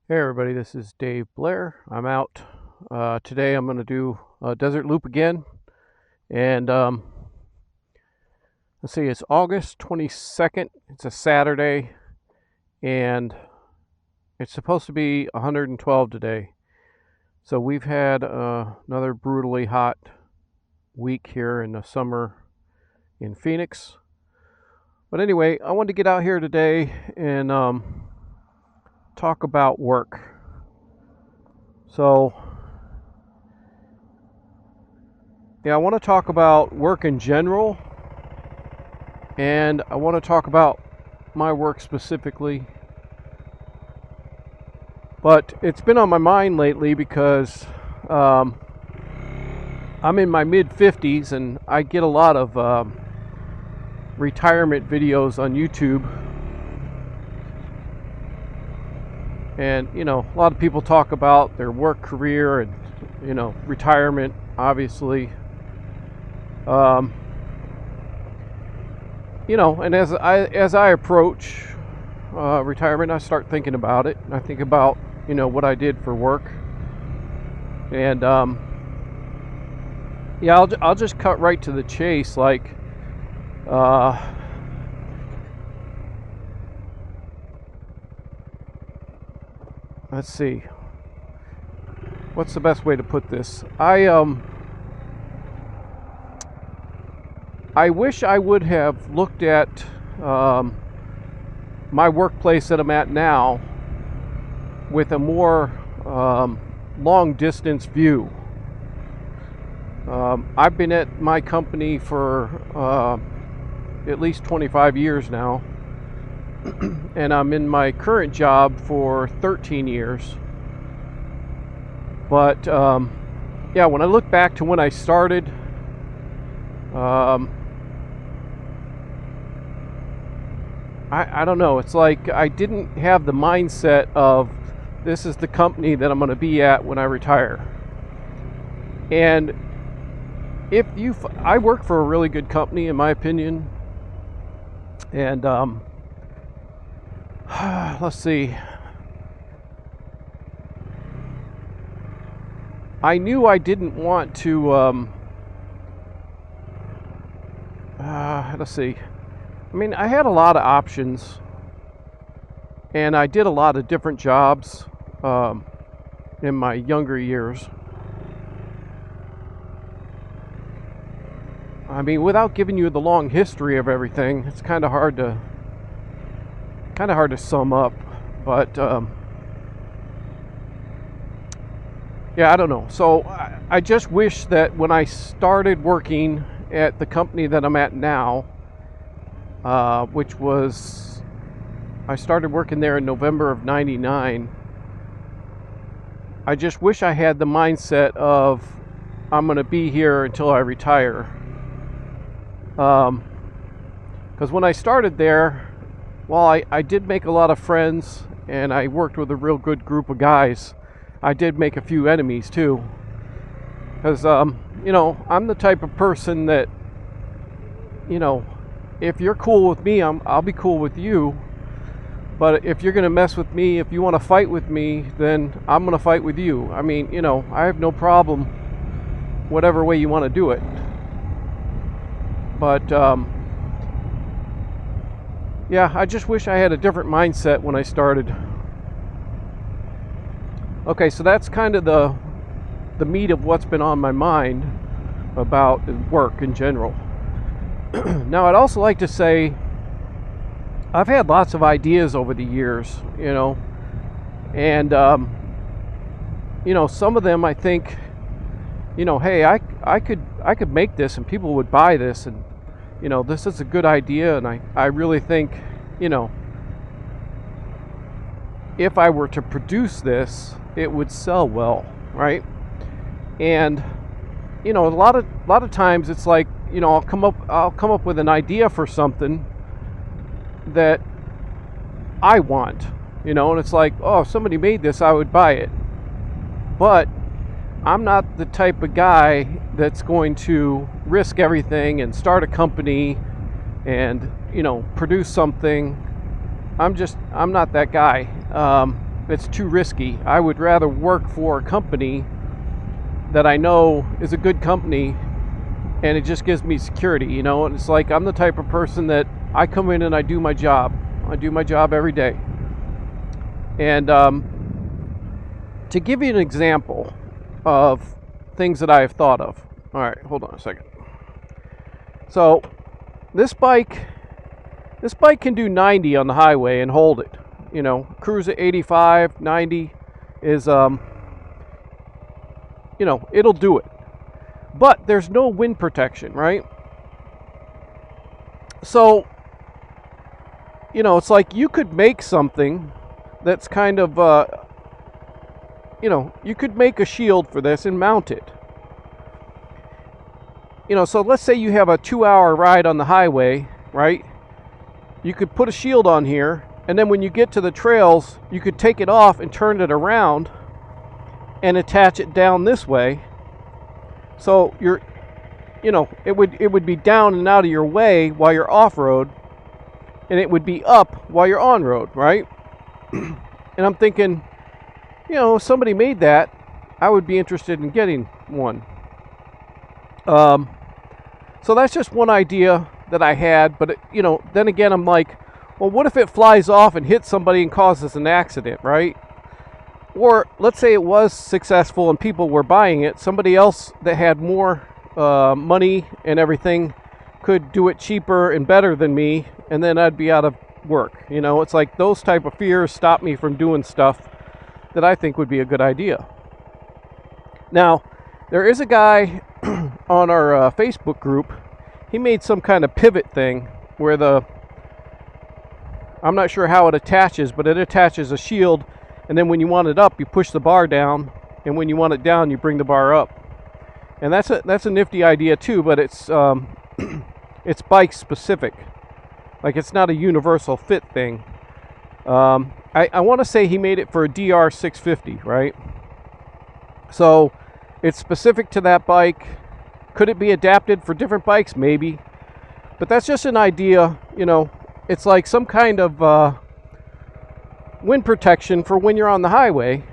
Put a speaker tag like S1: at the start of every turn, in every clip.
S1: Hey everybody, this is Dave Blair. I'm out. Today I'm going to do a desert loop again. And let's see, it's August 22nd. It's a Saturday. And it's supposed to be 112 today. So we've had another brutally hot week here in the summer in Phoenix. But anyway, I wanted to get out here today and talk about work. So, yeah, I want to talk about work in general, and I want to talk about my work specifically. But it's been on my mind lately because I'm in my mid 50s and I get a lot of retirement videos on YouTube. And, a lot of people talk about their work career and, retirement, obviously. And as I approach retirement, I start thinking about it. I think about, what I did for work. And, I'll just cut right to the chase. Like, let's see. What's the best way to put this? I wish I would have looked at my workplace that I'm at now with a more long distance view. I've been at my company for at least 25 years now, and I'm in my current job for 13 years. But when I look back to when I started, I don't know. It's like I didn't have the mindset of this is the company that I'm going to be at when I retire. And I work for a really good company, in my opinion. And let's see. I knew I didn't want to. Let's see. I mean, I had a lot of options, and I did a lot of different jobs in my younger years. I mean, without giving you the long history of everything, it's kind of hard to sum up. But I don't know. So I just wish that when I started working at the company that I'm at now, which was, I started working there in November of '99. I just wish I had the mindset of I'm going to be here until I retire. Because when I started there, while I did make a lot of friends and I worked with a real good group of guys, I did make a few enemies too. Because, I'm the type of person that, if you're cool with me, I'll be cool with you. But if you're going to mess with me, if you want to fight with me, then I'm going to fight with you. I mean, I have no problem whatever way you want to do it. But, I just wish I had a different mindset when I started. Okay, so that's kind of the meat of what's been on my mind about work in general. Now, I'd also like to say I've had lots of ideas over the years, and some of them I think, hey, I could make this and people would buy this, and this is a good idea, and I really think, if I were to produce this, it would sell well, right? And a lot of times it's like, I'll come up with an idea for something that I want, and it's like, oh, if somebody made this, I would buy it. But I'm not the type of guy that's going to risk everything and start a company and, produce something. I'm not that guy. it's too risky. I would rather work for a company that I know is a good company, and it just gives me security, you know. And it's like, I'm the type of person that I come in and I do my job. I do my job every day. And to give you an example of things that I have thought of. All right, hold on a second. So this bike can do 90 on the highway and hold it. You know, cruise at 85, 90 is, you know, it'll do it. But there's no wind protection, right? So, you know, it's like you could make something that's kind of, you know, you could make a shield for this and mount it. You know, so let's say you have a 2-hour ride on the highway, right? You could put a shield on here, and then when you get to the trails, you could take it off and turn it around and attach it down this way. So you're, you know, it would be down and out of your way while you're off-road, and it would be up while you're on-road, right? And I'm thinking, you know, if somebody made that, I would be interested in getting one. So that's just one idea that I had, but you know, then again, I'm like, well, what if it flies off and hits somebody and causes an accident, right? Or let's say it was successful and people were buying it, somebody else that had more money and everything could do it cheaper and better than me, and then I'd be out of work. You know, it's like those type of fears stop me from doing stuff that I think would be a good idea. Now, there is a guy on our Facebook group. He made some kind of pivot thing where I'm not sure how it attaches, but it attaches a shield, and then when you want it up, you push the bar down, and when you want it down, you bring the bar up. And that's a nifty idea too, but it's it's bike specific. Like, it's not a universal fit thing. I want to say he made it for a DR650, right? So it's specific to that bike. Could it be adapted for different bikes? Maybe. But that's just an idea, you know. It's like some kind of wind protection for when you're on the highway.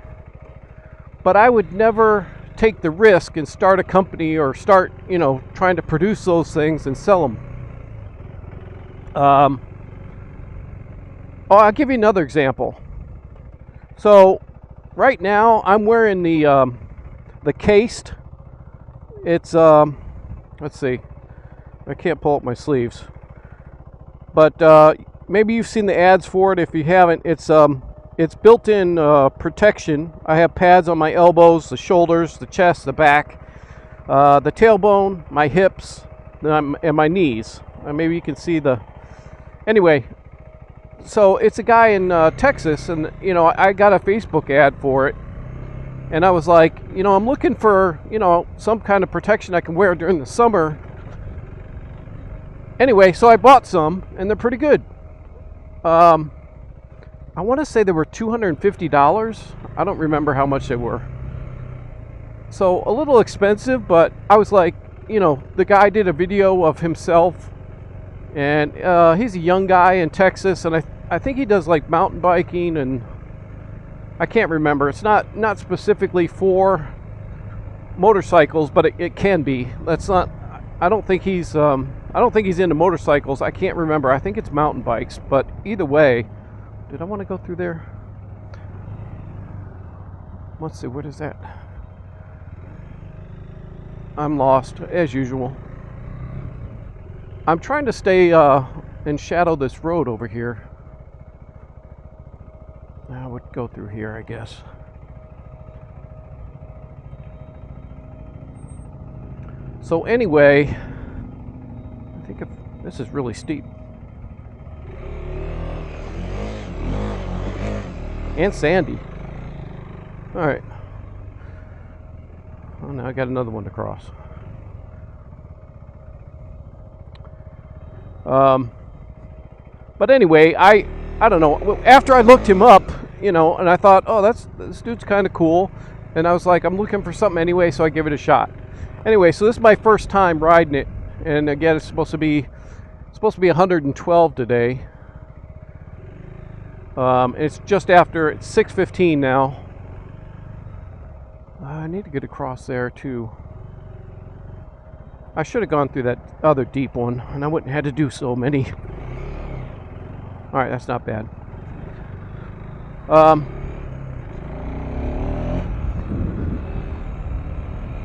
S1: But I would never take the risk and start a company or start, you know, trying to produce those things and sell them. I'll give you another example. So right now I'm wearing the cased. It's let's see, I can't pull up my sleeves, but maybe you've seen the ads for it. If you haven't, it's built-in protection. I have pads on my elbows, the shoulders, the chest, the back, the tailbone, my hips, and my knees. Maybe you can see the. Anyway, so it's a guy in Texas, and you know, I got a Facebook ad for it. And I was like, you know, I'm looking for, you know, some kind of protection I can wear during the summer. Anyway, so I bought some, and they're pretty good. I want to say they were $250. I don't remember how much they were. So a little expensive, but I was like, you know, the guy did a video of himself, and he's a young guy in Texas, and I think he does like mountain biking, and I can't remember. It's not specifically for motorcycles, but it can be. That's not. I don't think he's into motorcycles. I can't remember. I think it's mountain bikes. But either way, did I want to go through there? Let's see. What is that? I'm lost as usual. I'm trying to stay and shadow this road over here. I would go through here, I guess. So anyway, I think this is really steep. And sandy. Alright. Oh, now I got another one to cross. But anyway, I don't know. After I looked him up, you know, and I thought, oh, this dude's kind of cool. And I was like, I'm looking for something anyway, so I give it a shot. Anyway, so this is my first time riding it. And again, it's supposed to be 112 today. It's just after, it's 6:15 now. I need to get across there too. I should have gone through that other deep one, and I wouldn't have had to do so many. All right, that's not bad.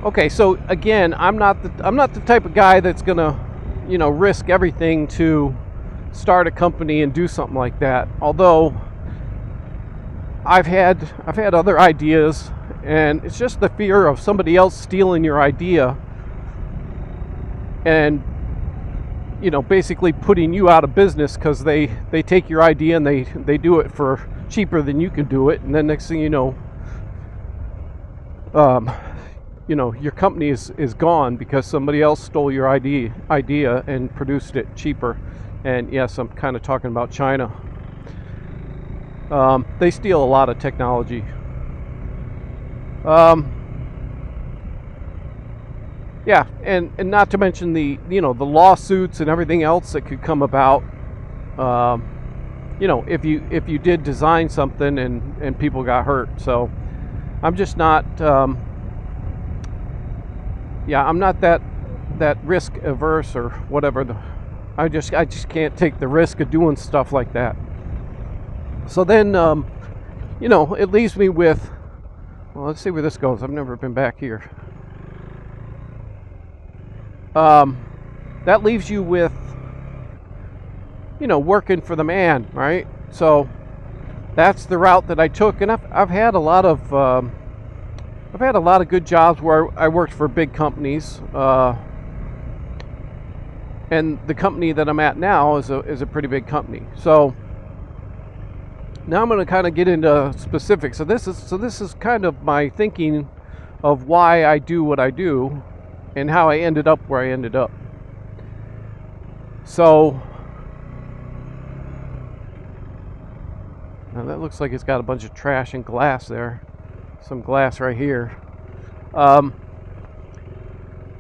S1: Okay, so again, I'm not the type of guy that's gonna, risk everything to start a company and do something like that. Although I've had other ideas, and it's just the fear of somebody else stealing your idea and basically putting you out of business because they take your idea and they do it for cheaper than you can do it, and then next thing you know, your company is gone because somebody else stole your idea and produced it cheaper. And yes, I'm kind of talking about China. They steal a lot of technology. Yeah, and not to mention the lawsuits and everything else that could come about. If you did design something and people got hurt. So I'm just not. I'm not that risk averse or whatever. I just can't take the risk of doing stuff like that. So then, it leaves me with. Well, let's see where this goes. I've never been back here. That leaves you with, working for the man, right? So that's the route that I took, and I've had a lot of good jobs where I worked for big companies, and the company that I'm at now is a pretty big company. So now I'm going to kind of get into specifics. So this is kind of my thinking of why I do what I do and how I ended up where I ended up. So now that looks like it's got a bunch of trash and glass there. Some glass right here.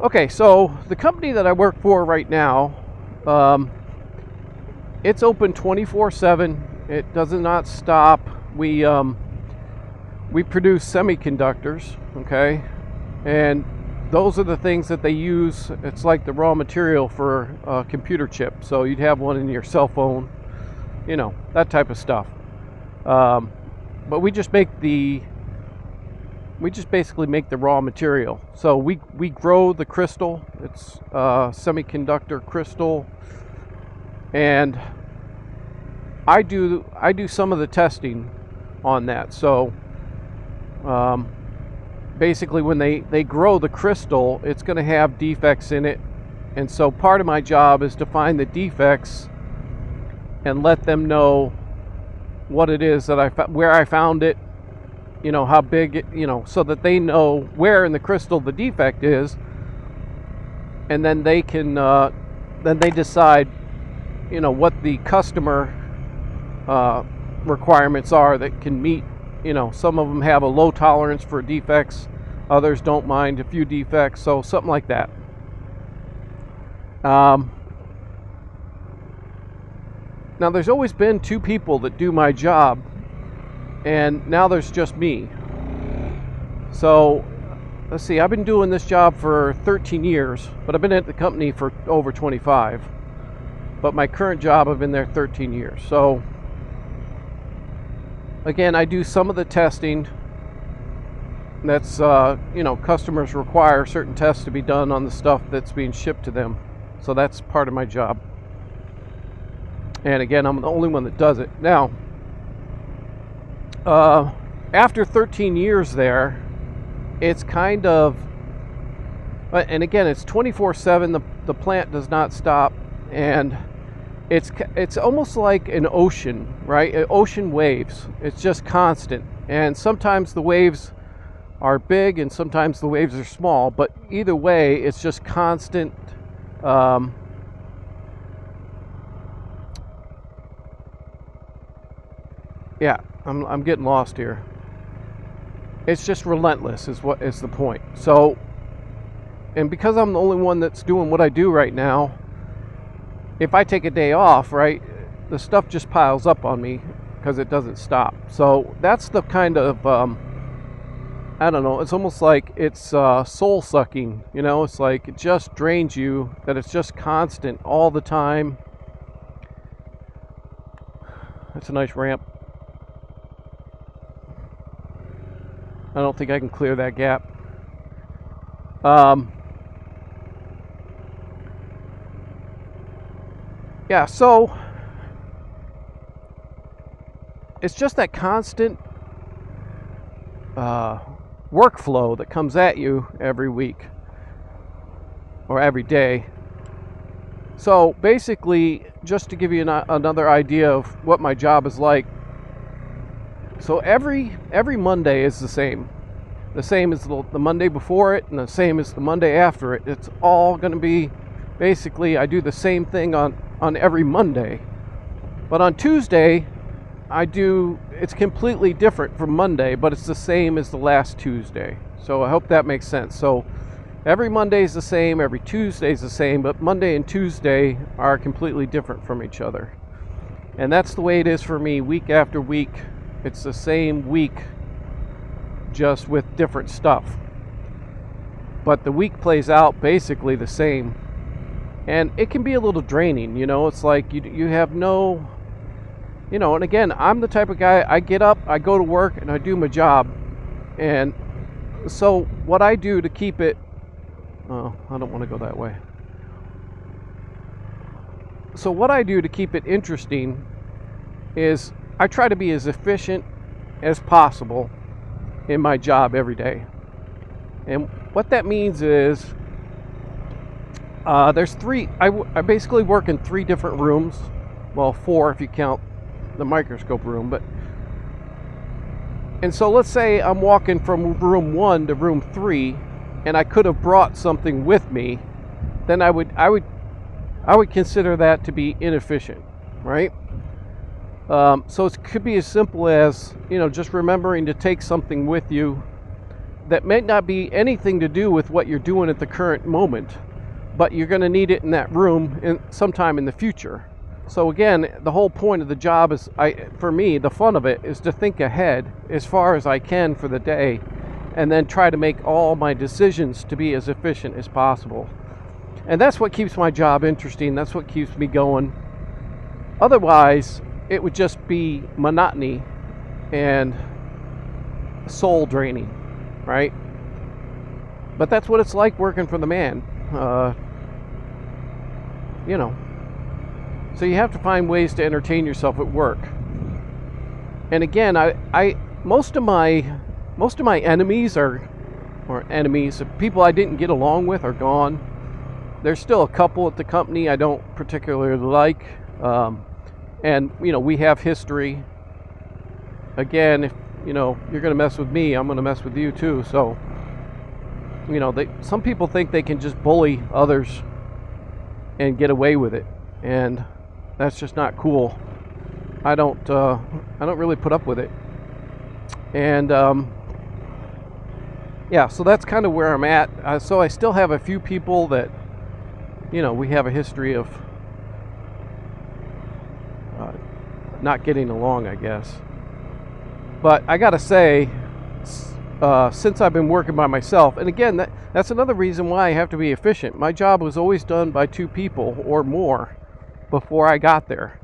S1: Okay, so the company that I work for right now, it's open 24/7. It does not stop. We produce semiconductors, okay, and those are the things that they use. It's like the raw material for a computer chip. So you'd have one in your cell phone, that type of stuff. But we just basically make the raw material. So we grow the crystal. It's semiconductor crystal, and I do some of the testing on that. So basically when they grow the crystal, it's going to have defects in it, and so part of my job is to find the defects and let them know what it is that where I found it, how big it, so that they know where in the crystal the defect is, and then they can then they decide what the customer requirements are that can meet. Some of them have a low tolerance for defects, others don't mind a few defects, so something like that. Now there's always been two people that do my job, and now there's just me. So let's see, I've been doing this job for 13 years, but I've been at the company for over 25. But my current job, I've been there 13 years. So again, I do some of the testing. That's customers require certain tests to be done on the stuff that's being shipped to them. So that's part of my job. And again, I'm the only one that does it. Now, after 13 years there, it's kind of, and again, it's 24/7. The plant does not stop, and it's almost like an ocean, right? Ocean waves. It's just constant, and sometimes the waves are big, and sometimes the waves are small. But either way, it's just constant. Yeah, I'm getting lost here. It's just relentless is what is the point. So, and because I'm the only one that's doing what I do right now, if I take a day off, right, the stuff just piles up on me, because it doesn't stop. So that's the kind of I don't know, it's almost like it's soul sucking, you know, it's like it just drains you, that it's just constant all the time. That's a nice ramp. I don't think I can clear that gap. Yeah, so it's just that constant workflow that comes at you every week or every day. So basically, just to give you another idea of what my job is like, so every Monday is the same as the Monday before it, and the same as the Monday after it. It's all going to be basically, I do the same thing on every Monday, but on Tuesday it's completely different from Monday, but it's the same as the last Tuesday. So I hope that makes sense. So every Monday is the same, every Tuesday is the same, but Monday and Tuesday are completely different from each other. And that's the way it is for me week after week. It's the same week, just with different stuff. But the week plays out basically the same. And it can be a little draining, you know, it's like you have no, you know, and again, I'm the type of guy, I get up, I go to work, and I do my job. And so what I do to keep it, oh, I don't want to go that way. So what I do to keep it interesting is I try to be as efficient as possible in my job every day. And what that means is there's three, I basically work in 3 different rooms. Well, 4 if you count the microscope room, and so let's say I'm walking from room 1 to room 3, and I could have brought something with me, then I would consider that to be inefficient, right? So it could be as simple as, you know, just remembering to take something with you that may not be anything to do with what you're doing at the current moment, but you're going to need it in that room sometime in the future. So again, the whole point of the job is, for me, the fun of it is to think ahead as far as I can for the day, and then try to make all my decisions to be as efficient as possible. And that's what keeps my job interesting. That's what keeps me going. Otherwise, it would just be monotony and soul draining, right? But that's what it's like working for the man. You know. So you have to find ways to entertain yourself at work. And again, most of my enemies people I didn't get along with are gone. There's still a couple at the company I don't particularly like, and you know, we have history. Again, if you know you're going to mess with me, I'm going to mess with you too. So you know, some people think they can just bully others and get away with it, and that's just not cool. I don't really put up with it. And yeah, so that's kind of where I'm at. So I still have a few people that, you know, we have a history of not getting along, I guess. But I gotta say, since I've been working by myself, and again, that's another reason why I have to be efficient. My job was always done by 2 people or more before I got there,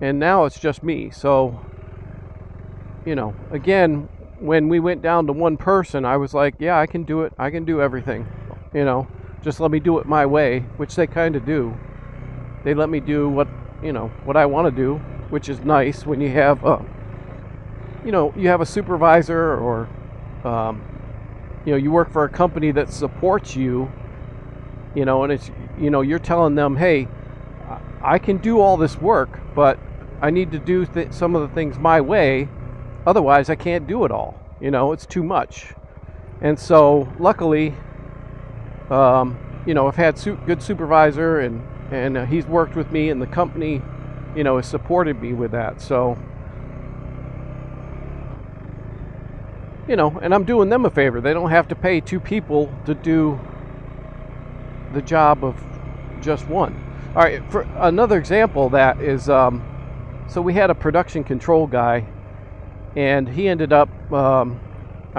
S1: and now it's just me. So, you know, again, when we went down to 1 person, I was like, yeah, I can do it. I can do everything. You know, just let me do it my way, which they kind of do. They let me do what I want to do, which is nice when you have a supervisor, or you know, you work for a company that supports you, you know, and it's, you know, you're telling them, hey, I can do all this work, but I need to do some of the things my way, otherwise I can't do it all. You know, it's too much. And so luckily, you know, I've had good supervisor, and he's worked with me, and the company, you know, has supported me with that. So, you know, and I'm doing them a favor. They don't have to pay 2 people to do the job of just 1. All right, for another example of that is, So we had a production control guy, and he ended up.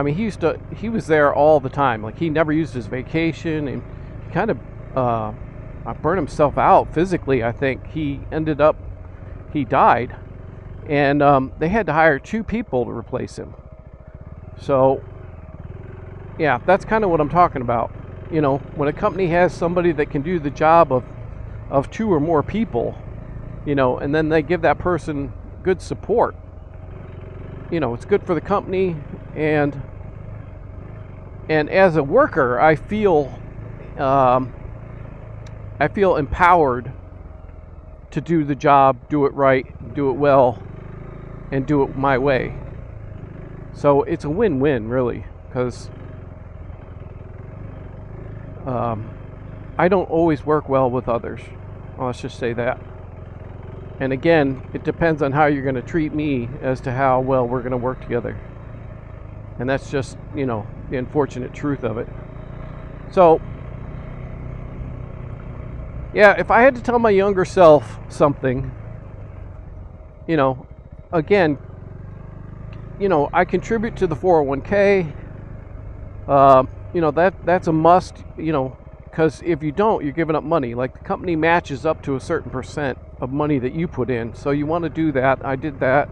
S1: He was there all the time. Like, he never used his vacation, and kind of burned himself out physically. I think he died, and they had to hire 2 people to replace him. So, yeah, that's kind of what I'm talking about. You know, when a company has somebody that can do the job of 2 or more people, you know, and then they give that person good support, you know, it's good for the company. And as a worker, I feel empowered to do the job, do it right, do it well, and do it my way. So it's a win-win, really, because I don't always work well with others. Let's just say that. And again, it depends on how you're going to treat me as to how well we're going to work together. And that's just, you know, the unfortunate truth of it. So, yeah, if I had to tell my younger self something, you know, again, you know, I contribute to the 401k. You know, that's a must, you know, because if you don't, you're giving up money. Like, the company matches up to a certain percent of money that you put in. So you want to do that. I did that.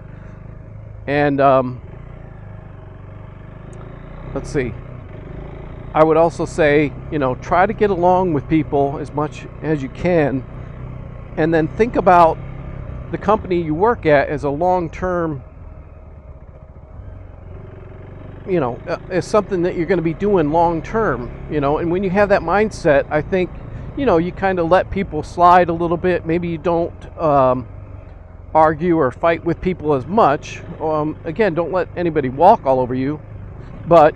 S1: And let's see. I would also say, you know, try to get along with people as much as you can, and then think about the company you work at as a long-term, you know, as something that you're going to be doing long-term, you know. And when you have that mindset, I think, you know, you kind of let people slide a little bit. Maybe you don't argue or fight with people as much. Again, don't let anybody walk all over you, but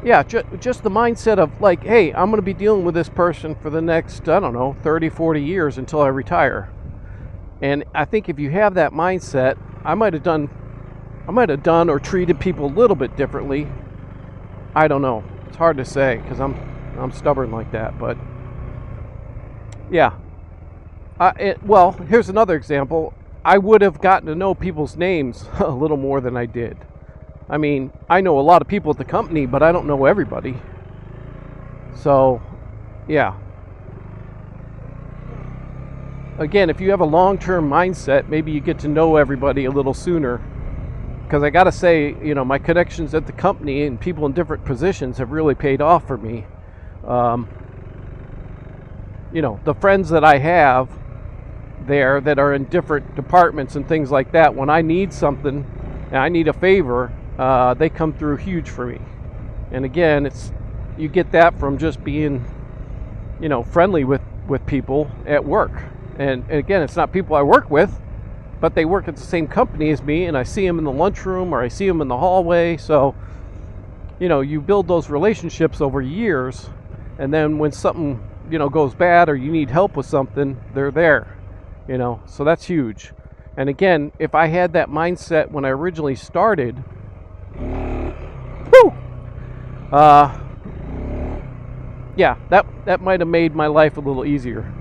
S1: yeah, just the mindset of like, hey, I'm going to be dealing with this person for the next, I don't know, 30, 40 years until I retire. And I think if you have that mindset, I might have done or treated people a little bit differently. I don't know. It's hard to say because I'm stubborn like that. But yeah. Well, here's another example. I would have gotten to know people's names a little more than I did. I mean, I know a lot of people at the company, but I don't know everybody. So, yeah. Again, if you have a long-term mindset, maybe you get to know everybody a little sooner. Because I got to say, you know, my connections at the company and people in different positions have really paid off for me. You know, the friends that I have there that are in different departments and things like that, when I need something and I need a favor, they come through huge for me. And again, you get that from just being, you know, friendly with people at work. And again, it's not people I work with, but they work at the same company as me, and I see them in the lunchroom or I see them in the hallway. So, you know, you build those relationships over years, and then when something, you know, goes bad or you need help with something, they're there, you know. So that's huge. And again, if I had that mindset when I originally started, yeah, that might have made my life a little easier.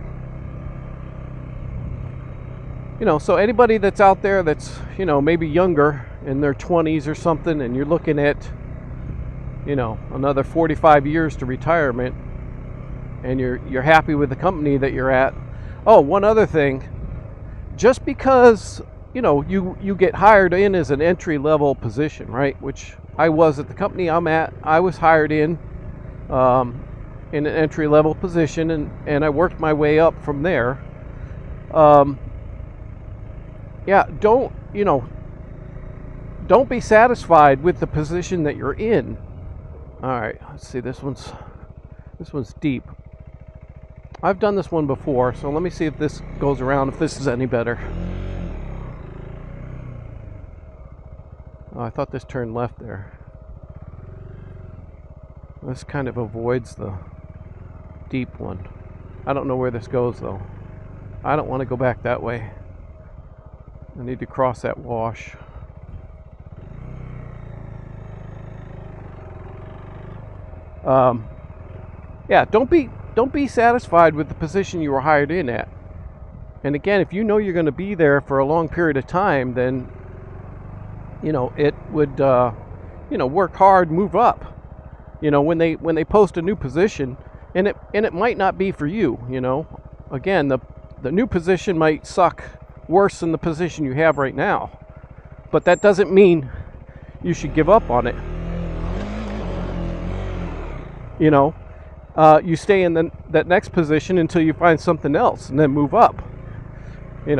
S1: You know, so anybody that's out there that's, you know, maybe younger in their 20s or something, and you're looking at, you know, another 45 years to retirement, and you're happy with the company that you're at. Oh, one other thing, just because, you know, you get hired in as an entry-level position, right, which I was at the company I'm at. I was hired in an entry-level position, and I worked my way up from there. Yeah, don't be satisfied with the position that you're in. All right, let's see, this one's deep. I've done this one before, so let me see if this goes around, if this is any better. Oh, I thought this turned left there. This kind of avoids the deep one. I don't know where this goes, though. I don't want to go back that way. I need to cross that wash. Yeah, don't be satisfied with the position you were hired in at. And again, if you know you're going to be there for a long period of time, then it would work hard, move up. When they post a new position, and it might not be for you. Again, the new position might suck worse than the position you have right now, but that doesn't mean you should give up on it. You stay in that next position until you find something else, and then move up.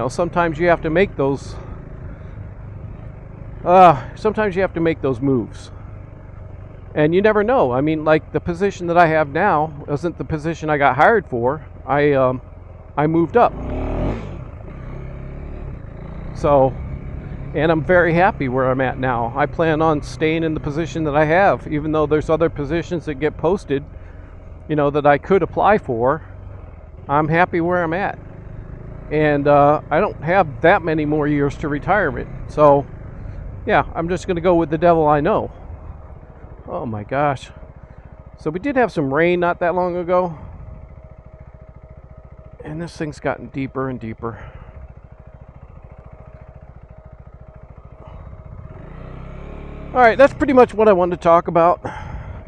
S1: Sometimes you have to make those. Sometimes you have to make those moves, and you never know. I mean, like the position that I have now isn't the position I got hired for. I moved up, so, and I'm very happy where I'm at now. I plan on staying in the position that I have, even though there's other positions that get posted, that I could apply for. I'm happy where I'm at. And I don't have that many more years to retirement. So, yeah, I'm just going to go with the devil I know. Oh my gosh. So we did have some rain not that long ago. And this thing's gotten deeper and deeper. Alright, that's pretty much what I wanted to talk about.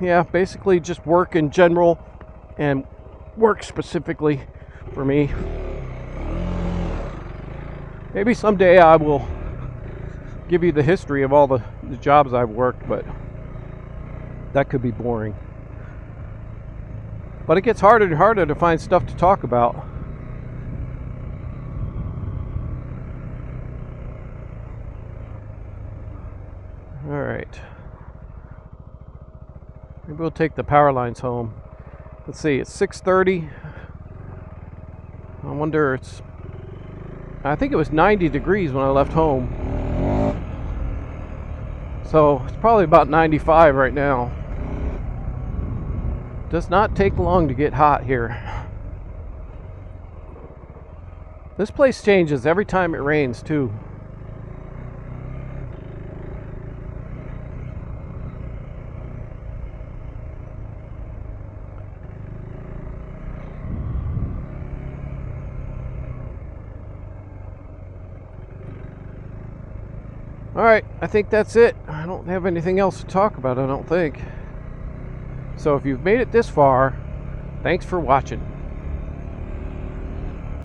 S1: Yeah, basically just work in general and work specifically for me. Maybe someday I will give you the history of all the jobs I've worked, but that could be boring. But it gets harder and harder to find stuff to talk about. Alright. Maybe we'll take the power lines home. Let's see, it's 6:30. I wonder, I think it was 90 degrees when I left home. So it's probably about 95 right now. Does not take long to get hot here. This place changes every time it rains too. Alright, I think that's it. I don't have anything else to talk about, I don't think. So if you've made it this far, thanks for watching.